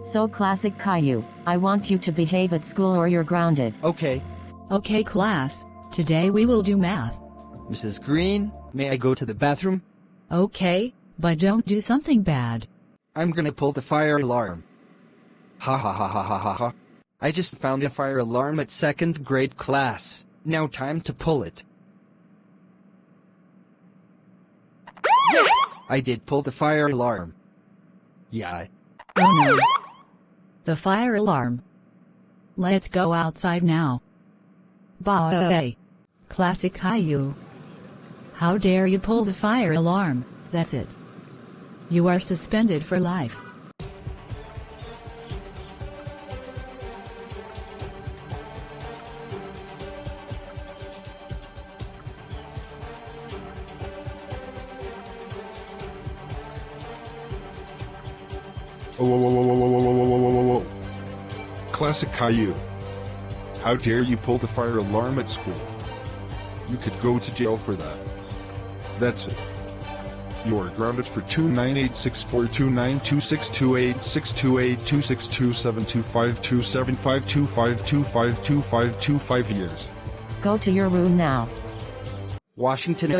So classic Caillou, I want you to behave at school or you're grounded. Okay. Okay class, today we will do math. Mrs. Green, may I go to the bathroom? Okay, but don't do something bad. I'm gonna pull the fire alarm. Ha ha ha ha ha ha ha. I just found a fire alarm at 2nd grade class. Now time to pull it. Yes! I did pull the fire alarm. Yeah. Oh no. The fire alarm. Let's go outside now. Bye. Classic Caillou. How dare you pull the fire alarm, that's it. You are suspended for life. Oh. Classic Caillou. How dare you pull the fire alarm at school? You could go to jail for that. That's it. You are grounded for 2986429262862872527527525252525 years. Go to your room now. Washington.